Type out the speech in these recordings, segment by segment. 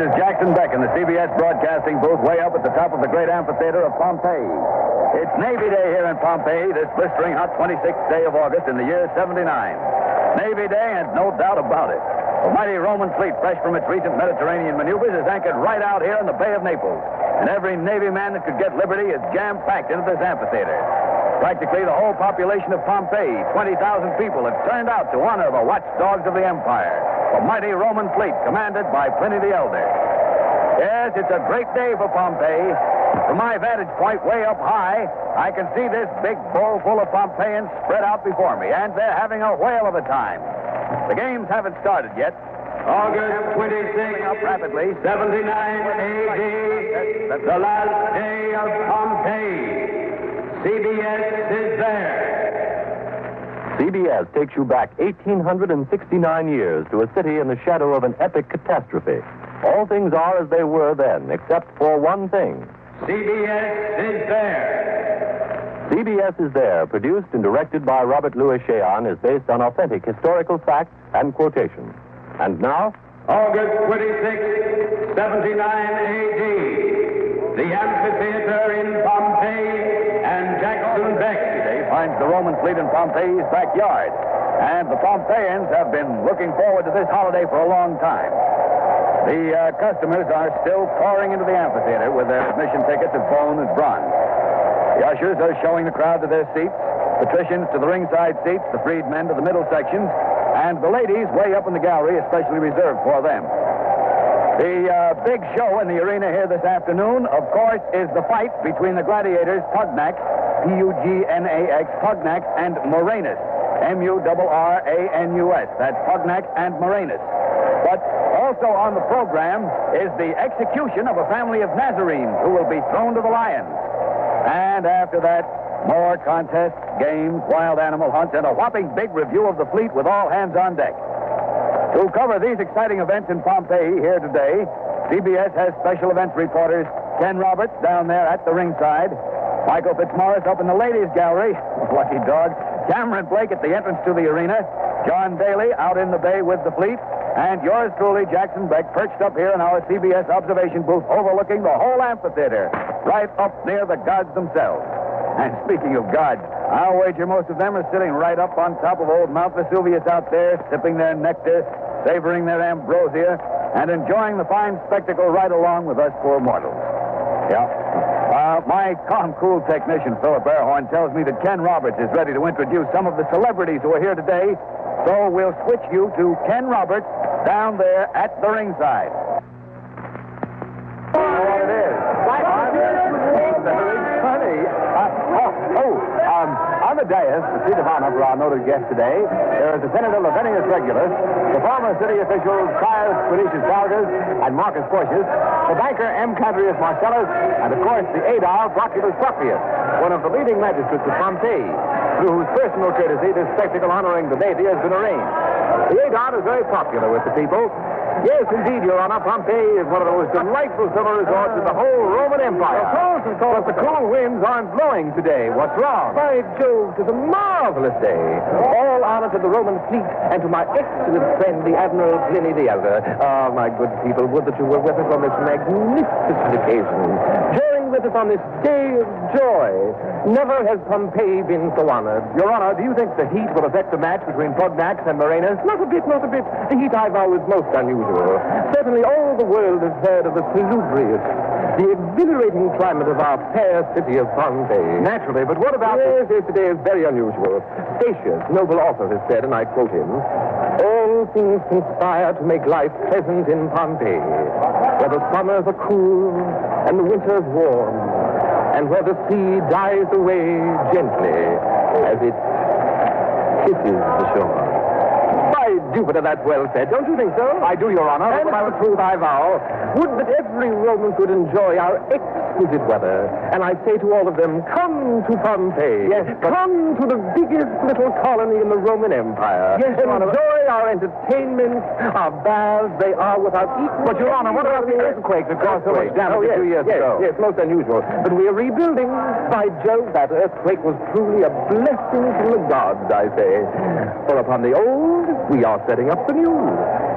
is Jackson Beck in the CBS broadcasting booth way up at the top of the great amphitheater of Pompeii. It's Navy Day here in Pompeii, this blistering hot 26th day of August in the year 79. Navy Day, and no doubt about it. The mighty Roman fleet, fresh from its recent Mediterranean maneuvers, is anchored right out here in the Bay of Naples. And every Navy man that could get liberty is jam-packed into this amphitheater. Practically the whole population of Pompeii, 20,000 people, have turned out to honor the watchdogs of the empire, the mighty Roman fleet commanded by Pliny the Elder. Yes, it's a great day for Pompeii. From my vantage point way up high, I can see this big bowl full of Pompeians spread out before me, and they're having a whale of a time. The games haven't started yet. August 26th, Up rapidly. 79 A.D., the last day of Pompeii. CBS is there. CBS takes you back 1,869 years to a city in the shadow of an epic catastrophe. All things are as they were then, except for one thing. CBS is there. CBS Is There, produced and directed by Robert Louis Cheon, is based on authentic historical facts and quotations. And now, August 26th, 79 A.D., the amphitheater in Pompeii and Jackson Beck. Today finds the Roman fleet in Pompeii's backyard. And the Pompeians have been looking forward to this holiday for a long time. The customers are still pouring into the amphitheater with their admission tickets of bone and bronze. The ushers are showing the crowd to their seats, patricians to the ringside seats, the freedmen to the middle sections, and the ladies way up in the gallery, especially reserved for them. The big show in the arena here this afternoon, of course, is the fight between the gladiators Pugnax, P-U-G-N-A-X, Pugnax, and Moranus, M-U-R-R-A-N-U-S. That's Pugnax and Moranus. But also on the program is the execution of a family of Nazarenes who will be thrown to the lions. And after that, more contests, games, wild animal hunts, and a whopping big review of the fleet with all hands on deck. To cover these exciting events in Pompeii here today, CBS has special events reporters Ken Roberts down there at the ringside, Michael Fitzmaurice up in the ladies' gallery, lucky dog, Cameron Blake at the entrance to the arena, John Daly out in the bay with the fleet, and yours truly, Jackson Beck, perched up here in our CBS observation booth overlooking the whole amphitheater, right up near the gods themselves. And speaking of gods, I'll wager most of them are sitting right up on top of old Mount Vesuvius out there, sipping their nectar, savoring their ambrosia, and enjoying the fine spectacle right along with us poor mortals. Yeah. My calm, cool technician, Philip Airhorn, tells me that Ken Roberts is ready to introduce some of the celebrities who are here today, so we'll switch you to Ken Roberts down there at the ringside. There it is. Very funny. On the dais, the seat of honor for our noted guest today, there is the Senator Lavenius Regulus, the former city officials Caius Quiritius Vargas and Marcus Porcius, the banker M. Cadrius Marcellus, and, of course, the Aedile Proculus Proprius, one of the leading magistrates of Pompeii, through whose personal courtesy this spectacle honoring the deity has been arranged. The Aedile is very popular with the people. Yes, indeed, Your Honor, Pompeii is one of the most delightful summer resorts in the whole Roman Empire. Of course, but the cool winds aren't blowing today. What's wrong? By Jove, 'tis a marvelous day. All honor to the Roman fleet and to my excellent friend, the Admiral Pliny the Elder. Ah, my good people, would that you were with us on this magnificent occasion. Join with us on this day of joy. Never has Pompeii been so honored. Your Honor, do you think the heat will affect the match between Pugnax and Moranus? Not a bit, not a bit. The heat, I vow, is most unusual. Certainly all the world has heard of the salubrious, the exhilarating climate of our fair city of Pompeii. Naturally, but what about... Yes, today is very unusual. Statius, noble author, has said, and I quote him, "All things conspire to make life pleasant in Pompeii, where the summers are cool and the winters warm, and where the sea dies away gently as it kisses the shore." By Jupiter, that's well said. Don't you think so? I do, Your Honor. And by the truth, I vow, would that every Roman could enjoy our exquisite weather. And I say to all of them, come to Pompeii. Yes, come to the biggest little colony in the Roman Empire. Yes, Your Honor. Enjoy our entertainments, our baths. They are without equal. But, Your Honor, what about the earthquake that caused so much damage 2 years ago? Yes, most unusual. But we are rebuilding. By Jove, that earthquake was truly a blessing from the gods, I say. For upon the old, we are setting up the new.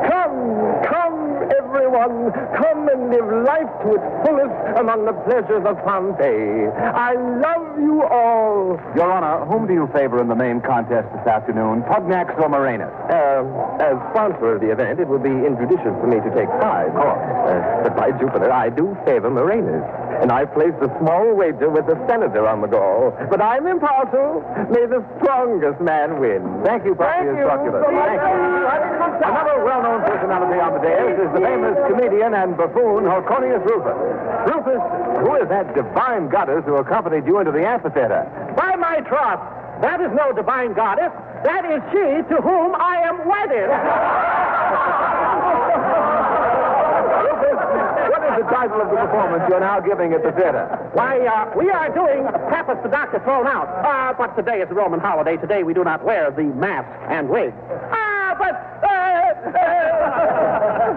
Come, everyone. one, come and live life to its fullest among the pleasures of Pompeii. I love you all. Your Honor, whom do you favor in the main contest this afternoon, Pugnax or Morenus? As sponsor of the event, it would be injudicious for me to take sides. Of course. But by Jupiter, I do favor Morenus. And I placed a small wager with the senator on the goal. But I'm impartial. May the strongest man win. Thank you, Proprius Proculus. Thank you. Another well-known personality on the dais is the famous comedian and buffoon Horconius Rufus. Rufus, who is that divine goddess who accompanied you into the amphitheater? By my troth, that is no divine goddess. That is she to whom I am wedded. What is the title of the performance you're now giving at the theater? Why, we are doing Pappus the Doctor Thrown Out. But today is a Roman holiday. Today we do not wear the mask and wig.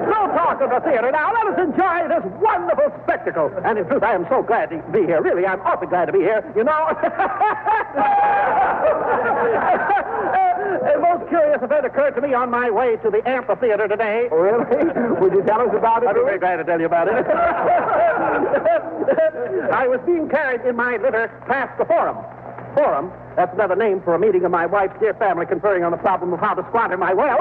No talk of the theater now. Let us enjoy this wonderful spectacle. And in truth, I am so glad to be here. Really, I'm awfully glad to be here. You know. A most curious event occurred to me on my way to the amphitheater today. Oh, really? Would you tell us about it? I'd be very glad to tell you about it. I was being carried in my litter past the Forum. Forum? That's another name for a meeting of my wife's dear family conferring on the problem of how to squander my wealth.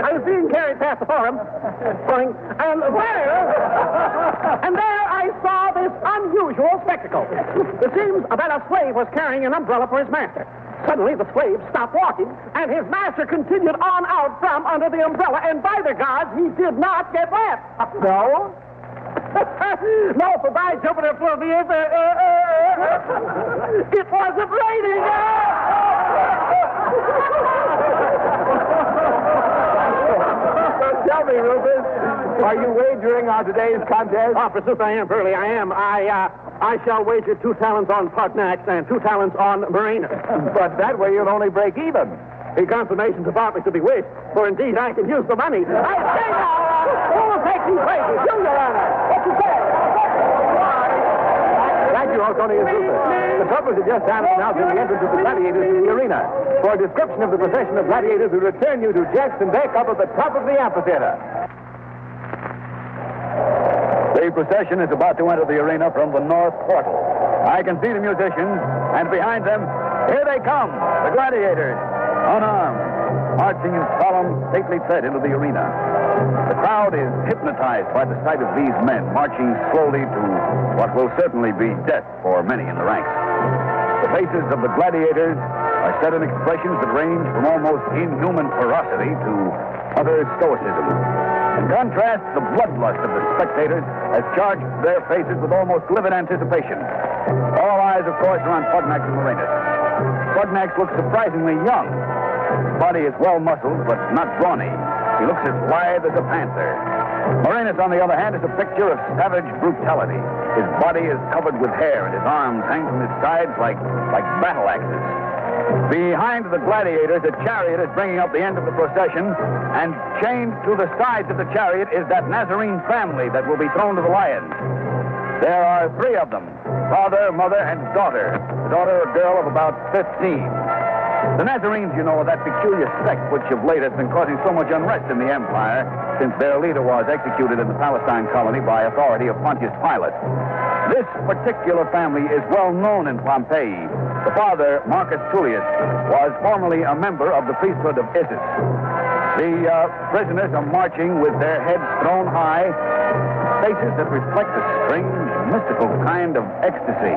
I was being carried past the Forum, and there I saw this unusual spectacle. It seems that a slave was carrying an umbrella for his master. Suddenly, the slave stopped walking, and his master continued on out from under the umbrella, and by the gods, he did not get wet. No? No, for by Jupiter, Flavius, it wasn't raining. Tell me, Rufus, are you wagering on today's contest? Oh, forsooth I am, Burley, I am. I shall wager 2 talents on Pugnax and 2 talents on Morenus. But that way you'll only break even. The confirmations of me to be wished, for indeed I can use the money. I say now, who will take these wages? You, Your Honor. What you say? Thank you, Horconius Rufus. The trumpets have just sounded announcing the entrance of the gladiators to the arena. For a description of the procession of gladiators, we return you to Jackson Beck up at the top of the amphitheater. The procession is about to enter the arena from the north portal. I can see the musicians, and behind them, here they come, the gladiators, unarmed, marching in solemn, stately tread into the arena. The crowd is hypnotized by the sight of these men marching slowly to what will certainly be death for many in the ranks. The faces of the gladiators are set in expressions that range from almost inhuman ferocity to utter stoicism. In contrast, the bloodlust of the spectators has charged their faces with almost livid anticipation. All eyes, of course, are on Pugnax and Morenus. Pugnax looks surprisingly young. His body is well-muscled, but not brawny. He looks as lithe as a panther. Morenus, on the other hand, is a picture of savage brutality. His body is covered with hair, and his arms hang from his sides like battle axes. Behind the gladiators, a chariot is bringing up the end of the procession, and chained to the sides of the chariot is that Nazarene family that will be thrown to the lions. There are 3 of them, father, mother, and daughter. The daughter, a girl of about 15. The Nazarenes, you know, are that peculiar sect which of late has been causing so much unrest in the empire since their leader was executed in the Palestine colony by authority of Pontius Pilate. This particular family is well known in Pompeii. The father, Marcus Tullius, was formerly a member of the priesthood of Isis. The prisoners are marching with their heads thrown high, faces that reflect a strange, mystical kind of ecstasy.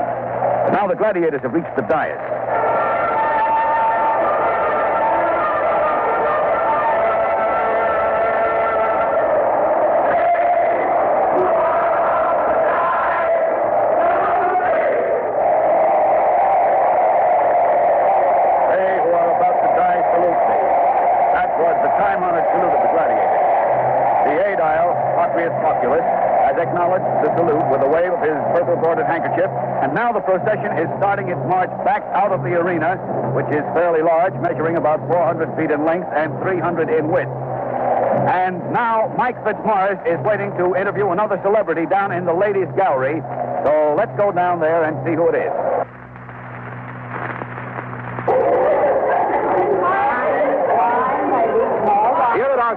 Now the gladiators have reached the dais. Handkerchief, and now the procession is starting its march back out of the arena, which is fairly large, measuring about 400 feet in length and 300 in width. And now Mike Fitzmaurice is waiting to interview another celebrity down in the ladies' gallery, so let's go down there and see who it is.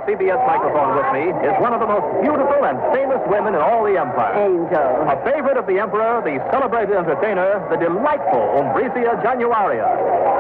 CBS microphone with me is one of the most beautiful and famous women in all the empire. Angel. A favorite of the emperor, the celebrated entertainer, the delightful Umbricia Januaria.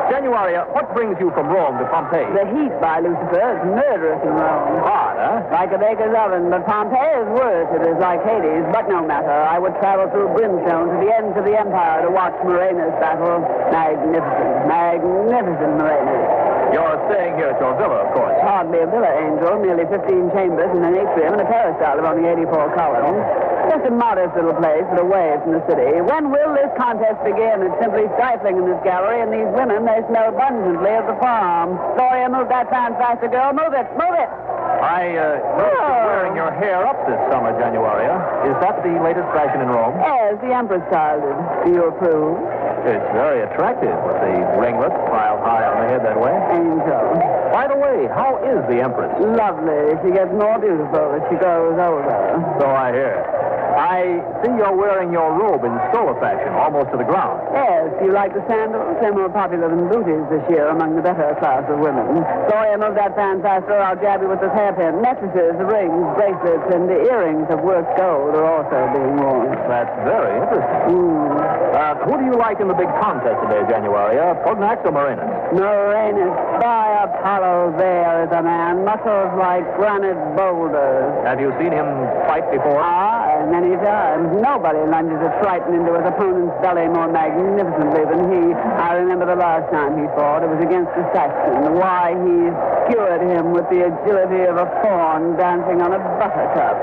Januaria, what brings you from Rome to Pompeii? The heat, by Lucifer, is murderous in Rome. Hard, huh? Like a baker's oven, but Pompeii is worse. It is like Hades, but no matter. I would travel through brimstone to the ends of the empire to watch Morena's battle. Magnificent Morenas. You're staying here at your villa, of course. Hardly a villa, Angel. Merely 15 chambers and an atrium and a peristyle of only 84 columns. Just a modest little place, but away from the city. When will this contest begin? It's simply stifling in this gallery, and these women, they smell abundantly of the farm. Gloria, move that fan faster, girl. Move it, move it. I noticed you wearing your hair up this summer, Januaria. Is that the latest fashion in Rome? Yes, the Empress styled it. Do you approve? It's very attractive with the ringlets piled high on the head that way. Angel. By the way, how is the Empress? Lovely. She gets more beautiful as she grows older. So I hear. I see you're wearing your robe in stola fashion, almost to the ground. Yes, you like the sandals? They're more popular than booties this year among the better class of women. Gloria, move that fan faster, or I'll jab you with this hairpin. Necklaces, rings, bracelets, and the earrings of worked gold are also being worn. That's very interesting. Who do you like in the big contest today, Januaria? Pugnax or Morenas? Morenas. By Apollo, there is a man. Muscles like granite boulders. Have you seen him fight before? Many times. Nobody lunges a triton into his opponent's belly more magnificently than he. I remember the last time he fought. It was against the Saxon. Why, he skewered him with the agility of a fawn dancing on a buttercup.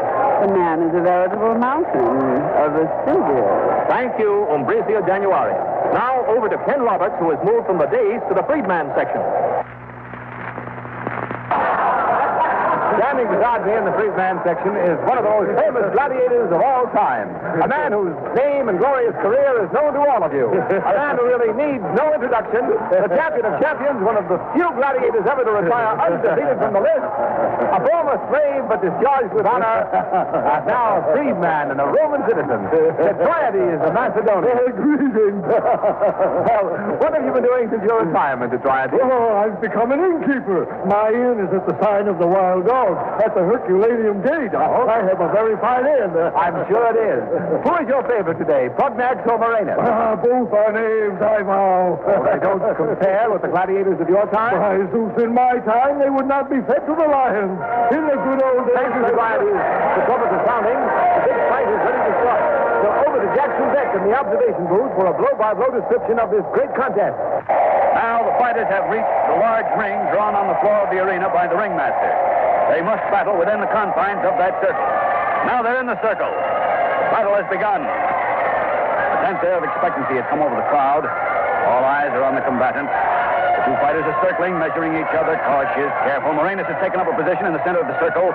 The man is a veritable mountain of Vesuvius. Thank you, Umbricia Januaria. Now over to Ken Roberts, who has moved from the days to the freedman section. Standing beside me in the freedman section is one of the most famous gladiators of all time. A man whose name and glorious career is known to all of you. A man who really needs no introduction. The champion of champions, one of the few gladiators ever to retire undefeated from the list. A former slave, but discharged with honor. And now a freedman and a Roman citizen. Detriades of Macedonia. Greetings. Well, what have you been doing since your retirement, Detriades? Oh, I've become an innkeeper. My inn is at the sign of the Wild Dog. At the Herculaneum Gate. I have a very fine inn. I'm sure it is. Who is your favorite today, Pugnax or Morenas? Both are names, I vow. Well, they don't compare with the gladiators of your time? By Zeus, in my time, they would not be fed to the lions. In the good old days... Thank you, Detriades. The trumpets are sounding. The big fight is ready to start. So over to Jackson Beck in the observation booth for a blow-by-blow description of this great contest. Now the fighters have reached the large ring drawn on the floor of the arena by the ringmaster. They must battle within the confines of that circle. Now they're in the circle. The battle has begun. A tense air of expectancy has come over the crowd. All eyes are on the combatants. The two fighters are circling, measuring each other, cautious, careful. Morenas has taken up a position in the center of the circle.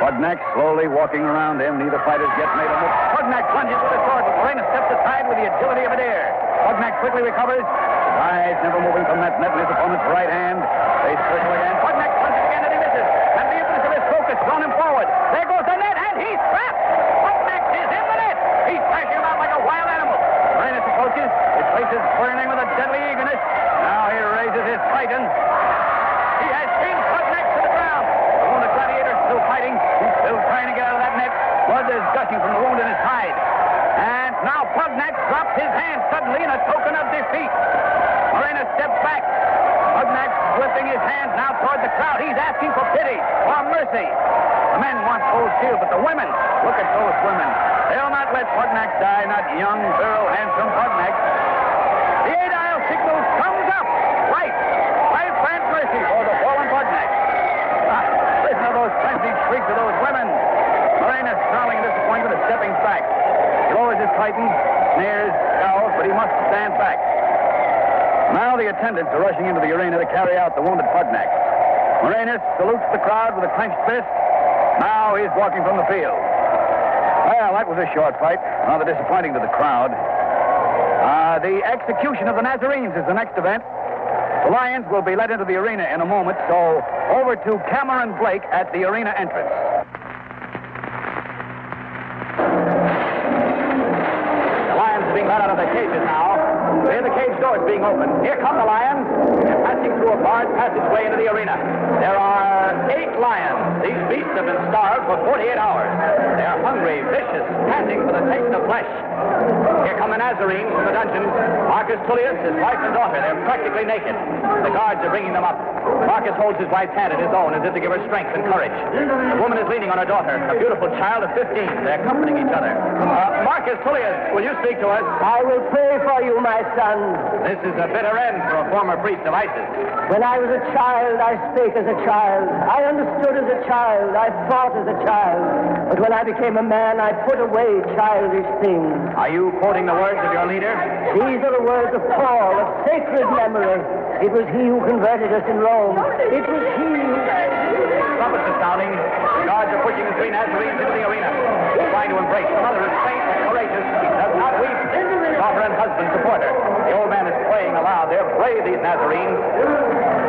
Pugnax slowly walking around him. Neither fighter's yet made a move. Pugnax plunges with his sword, but Morenas steps aside with the agility of a deer. Pugnax quickly recovers. His eyes never moving from that net in his opponent's right hand. They circle again. Pugnax punches again and he misses. And the impetus of his stroke has thrown him forward. There goes the net, and he's trapped. Pugnax is in the net. He's thrashing about like a wild animal. Morenas approaches. His face is burning with a deadly eagerness. Now he raises his titan. He has pinned Pugnax to the ground. The wounded gladiator is still fighting. He's still trying to get out of that net. Blood is gushing from the wound in his hide. And now Pugnax drops his hand suddenly in a token of defeat. Morenas steps back. Pugnax is lifting his hands now toward the crowd. He's asking for pity, for mercy. The men want cold steel, but the women, look at those women. They'll not let Pugnax die, not young, virile, handsome Pugnax. The 8-aisle signal comes up. Life and mercy for the fallen Pugnax. Listen to those frenzied shrieks of those women. Morenas, snarling disappointment, is stepping back. He lowers his titan, sneers, scowls, but he must stand back. Now the attendants are rushing into the arena to carry out the wounded Pugnax. Morenas salutes the crowd with a clenched fist. Now he's walking from the field. Well, that was a short fight. Rather disappointing to the crowd. The execution of the Nazarenes is the next event. The lions will be led into the arena in a moment, so over to Cameron Blake at the arena entrance. The lions are being let out of their cages now. The cage door is being opened. Here come the lions. They're passing through a barred passageway into the arena. There are 8 lions. These beasts have been starved for 48 hours. They are hungry, vicious, panting for the taste of flesh. Here come the Nazarenes from the dungeon. Marcus Tullius, his wife and daughter. They're practically naked. The guards are bringing them up. Marcus holds his wife's hand in his own as if to give her strength and courage. The woman is leaning on her daughter, a beautiful child of 15. They're comforting each other. Marcus Tullius, will you speak to us? I will pray for you, my son. This is a bitter end for a former priest of Isis. When I was a child, I spake as a child. I understood as a child. I thought as a child. But when I became a man, I put away childish things. Are you quoting the words of your leader? These are the words of Paul, of sacred memory. It was he who converted us in Rome. It was he who... Trumpets are sounding. The guards are pushing the 3 Nazarenes into the arena. He's trying to embrace. The mother is faint and courageous. He does not weep. Daughter and husband support her. The old man is praying aloud. They're brave, these Nazarenes.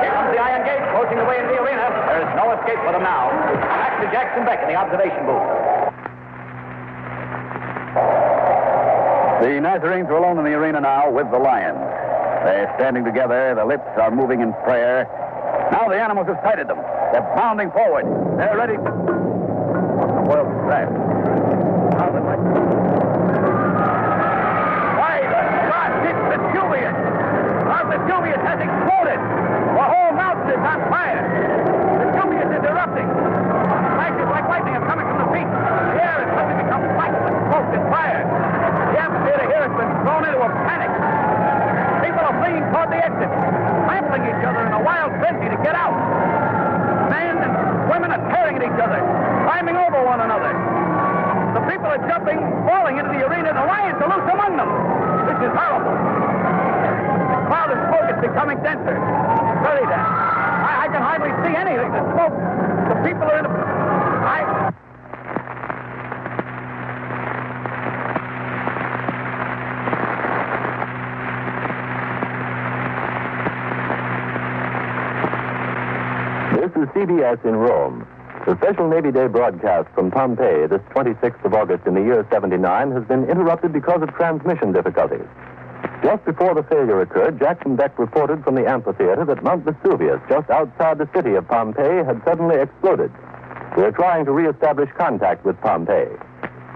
Here comes the iron gate, closing the way into the arena. There is no escape for them now. Back to Jackson Beck in the observation booth. The Nazarenes are alone in the arena now with the lions. They're standing together. Their lips are moving in prayer. Now the animals have sighted them. They're bounding forward. They're ready. What the world is that? How the light... Why, the God, it's Vesuvius! Mount Vesuvius has exploded! The whole mountain is on fire! Vesuvius is erupting! Flashes like lightning are coming from the peak. The air has suddenly become black with smoke and fire. The amphitheater here has been thrown into a panic. People are fleeing toward the exit, trampling each other in a wild frenzy to get out. Men and women are tearing at each other, climbing over one another. The people are jumping, falling into the arena. The lions are loose among them. This is horrible. The cloud of smoke is becoming denser. Very dense. I can hardly see anything. The smoke. The people are in the... This is CBS in Rome. The special Navy Day broadcast from Pompeii this 26th of August in the year 79 has been interrupted because of transmission difficulties. Just before the failure occurred, Jackson Beck reported from the amphitheater that Mount Vesuvius, just outside the city of Pompeii, had suddenly exploded. We're trying to reestablish contact with Pompeii.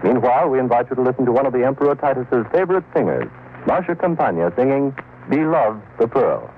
Meanwhile, we invite you to listen to one of the Emperor Titus's favorite singers, Marcia Campagna, singing Beloved the Pearl.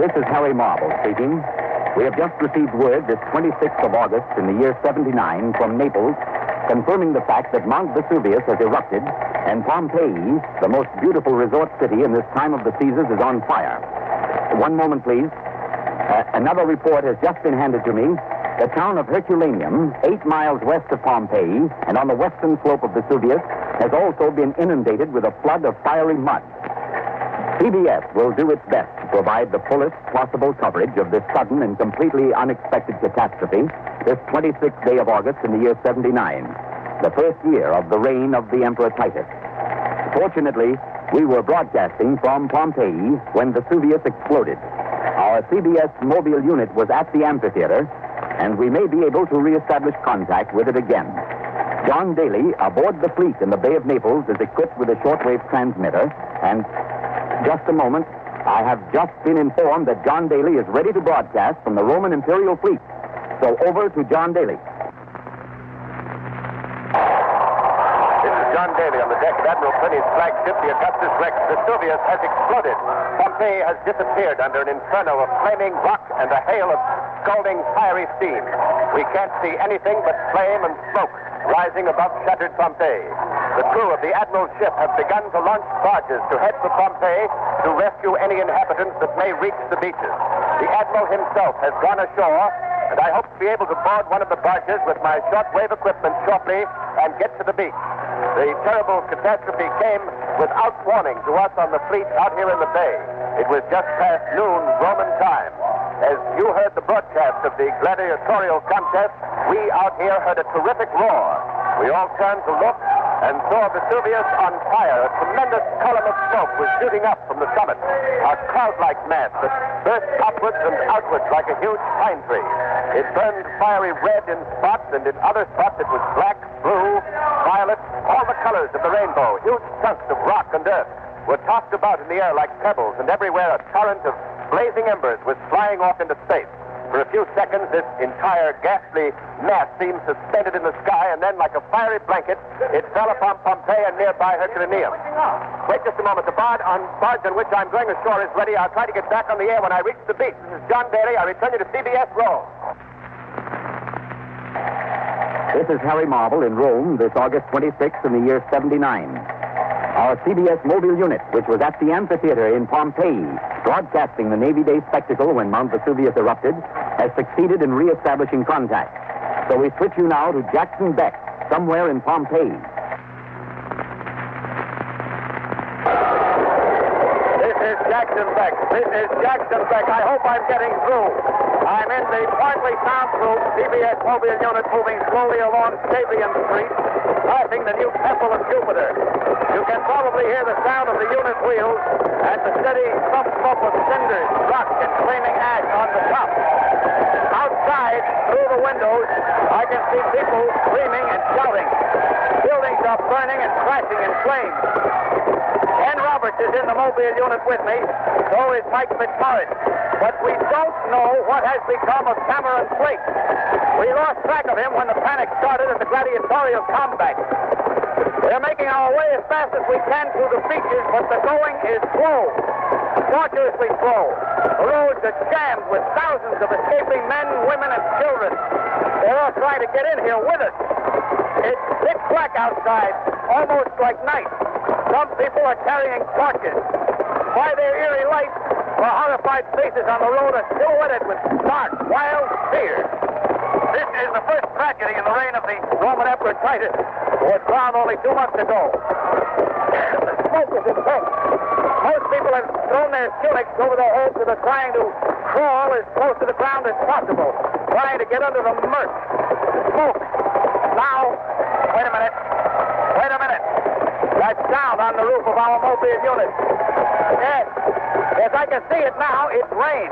This is Harry Marble speaking. We have just received word this 26th of August in the year 79 from Naples, confirming the fact that Mount Vesuvius has erupted and Pompeii, the most beautiful resort city in this time of the Caesars, is on fire. One moment, please. Another report has just been handed to me. The town of Herculaneum, 8 miles west of Pompeii and on the western slope of Vesuvius, has also been inundated with a flood of fiery mud. CBS will do its best to provide the fullest possible coverage of this sudden and completely unexpected catastrophe this 26th day of August in the year 79, the first year of the reign of the Emperor Titus. Fortunately, we were broadcasting from Pompeii when Vesuvius exploded. Our CBS mobile unit was at the amphitheater, and we may be able to reestablish contact with it again. John Daly, aboard the fleet in the Bay of Naples, is equipped with a shortwave transmitter, and just a moment, I have just been informed that John Daly is ready to broadcast from the Roman Imperial Fleet. So over to John Daly. This is John Daly on the deck of Admiral Pliny flagship, the Augustus Rex Vesuvius, has exploded. Pompeii has disappeared under an inferno of flaming rock and a hail of scalding fiery steam. We can't see anything but flame and smoke rising above shattered Pompeii. The crew of the Admiral's ship have begun to launch barges to head for Pompeii to rescue any inhabitants that may reach the beaches. The Admiral himself has gone ashore, and I hope to be able to board one of the barges with my shortwave equipment shortly and get to the beach. The terrible catastrophe came without warning to us on the fleet out here in the bay. It was just past noon Roman time. As you heard the broadcast of the gladiatorial contest, we out here heard a terrific roar. We all turned to look and saw Vesuvius on fire. A tremendous column of smoke was shooting up from the summit, a cloud-like mass that burst upwards and outwards like a huge pine tree. It burned fiery red in spots, and in other spots it was black, blue, violet, all the colors of the rainbow. Huge chunks of rock and earth were tossed about in the air like pebbles, and everywhere a torrent of blazing embers was flying off into space. For a few seconds, this entire ghastly mass seemed suspended in the sky, and then, like a fiery blanket, it fell upon Pompeii and nearby Herculaneum. Wait just a moment. The barge on which I'm going ashore is ready. I'll try to get back on the air when I reach the beach. This is John Daly. I return you to CBS Roll. This is Harry Marble in Rome this August 26th in the year 79. Our CBS mobile unit, which was at the amphitheater in Pompeii, broadcasting the Navy Day spectacle when Mount Vesuvius erupted, has succeeded in re-establishing contact. So we switch you now to Jackson Beck, somewhere in Pompeii. This is Jackson Beck. This is Jackson Beck. I hope I'm getting through. I'm in the partly soundproof CBS mobile unit moving slowly along Stabian Street, passing the new Temple of Jupiter. You can probably hear the sound of the unit wheels and the steady smoke of cinders, rock, and flaming ash on the top. Outside, through the windows, I can see people screaming and shouting. Buildings are burning and crashing in flames. Ken Roberts is in the mobile unit with me, so is Mike Fitzmaurice. But we don't know what has become of Cameron Blake. We lost track of him when the panic started at the gladiatorial combat. We're making our way as fast as we can through the beaches, but the going is slow, tortuously slow. The roads are jammed with thousands of escaping men, women, and children. They're all trying to get in here with us. It's pitch black outside, almost like night. Some people are carrying torches. By their eerie light, the horrified faces on the road are silhouetted with stark, wild fear. This is the first tragedy in the reign of the Roman Emperor Titus, who was crowned only 2 months ago. The smoke is intense. Most people have thrown their tunics over their heads and are trying to crawl as close to the ground as possible, trying to get under the murk. The smoke. Now, wait a minute. That sound on the roof of our mobile unit. Yes, I can see it now. It's rain.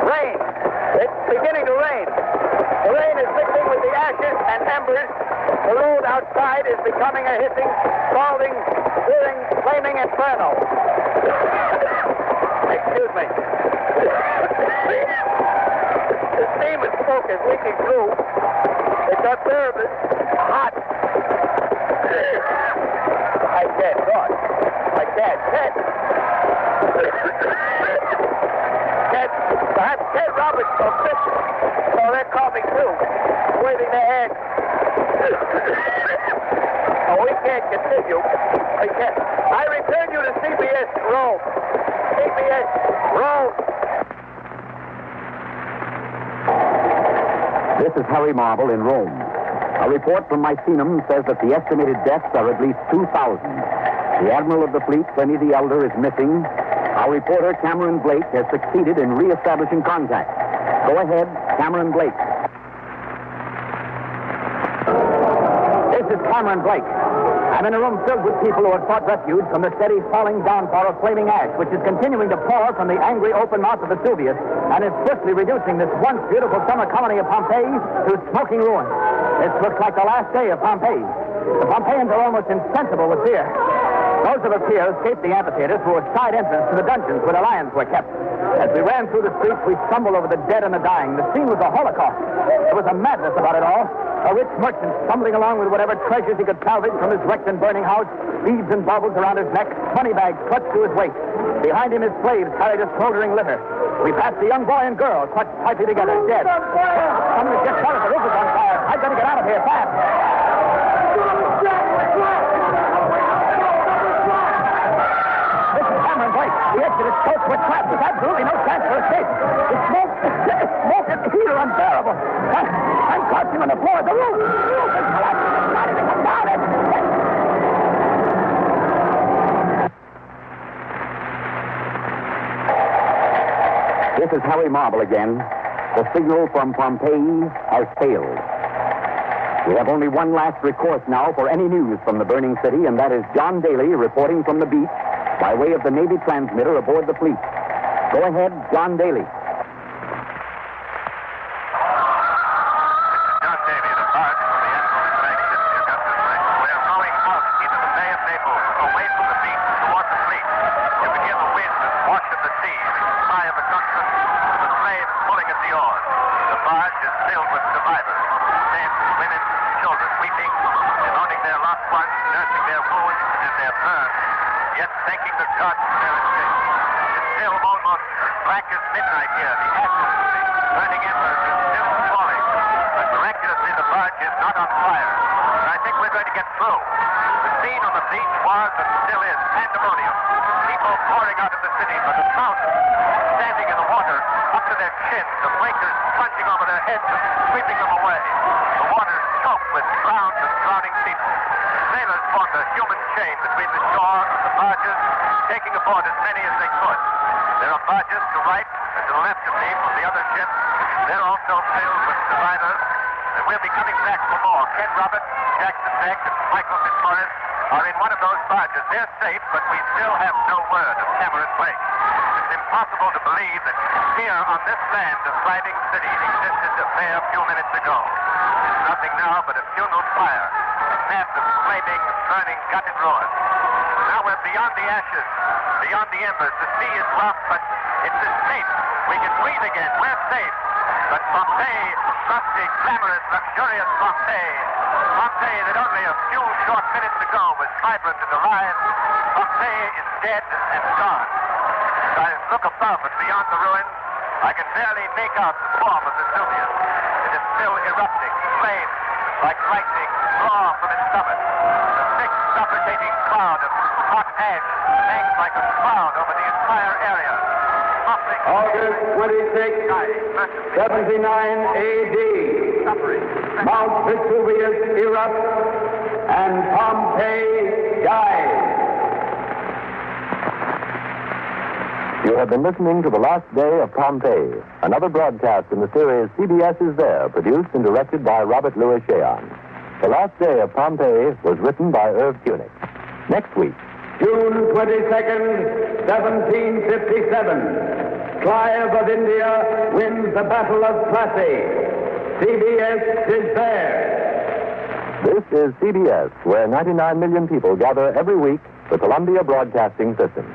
Rain. It's beginning to rain. The rain is mixing with the ashes and embers. The road outside is becoming a hissing, scalding, searing, flaming inferno. Excuse me. The steam and smoke is leaking through. It's unbearable. Hot. I can't talk. I can't. Perhaps Ted Roberts will fit. So they're coughing too, waving their hands. Oh, we can't continue. We can't. I return you to CBS Rome. CBS Rome. This is Harry Marble in Rome. A report from Misenum says that the estimated deaths are at least 2,000. The Admiral of the Fleet, Pliny the Elder, is missing. Our reporter, Cameron Blake, has succeeded in re-establishing contact. Go ahead, Cameron Blake. This is Cameron Blake. I'm in a room filled with people who have sought refuge from the steady falling downpour of flaming ash, which is continuing to pour from the angry open mouth of Vesuvius and is swiftly reducing this once beautiful summer colony of Pompeii to smoking ruins. This looks like the last day of Pompeii. The Pompeians are almost insensible with fear. Those of us here escaped the amphitheater through a side entrance to the dungeons where the lions were kept. As we ran through the streets, we stumbled over the dead and the dying. The scene was a holocaust. There was a madness about it all. A rich merchant stumbling along with whatever treasures he could salvage from his wrecked and burning house, beads and baubles around his neck, money bags clutched to his waist. Behind him, his slaves carried a smoldering litter. We passed a young boy and girl clutched tightly together, dead. Somebody just shot us. The roof is on fire. I'd better get out of here fast. This is hammer and blade. The exit is close. We're trapped. There's absolutely no chance for escape. The smoke and heat are unbearable. I'm crouching on the floor of the roof. The roof is collapsing. Not even come down it. This is Harry Marble again. The signal from Pompeii has failed. We have only one last recourse now for any news from the burning city, and that is John Daly reporting from the beach by way of the Navy transmitter aboard the fleet. Go ahead, John Daly. August 26, 79 A.D. Mount Vesuvius erupts and Pompeii dies. You have been listening to The Last Day of Pompeii, another broadcast in the series CBS Is There, produced and directed by Robert Louis Cheon. The Last Day of Pompeii was written by Irv Kunick. Next week, June 22nd, 1757. Clive of India wins the Battle of Plassey. CBS Is There. This is CBS, where 99 million people gather every week, the Columbia Broadcasting System.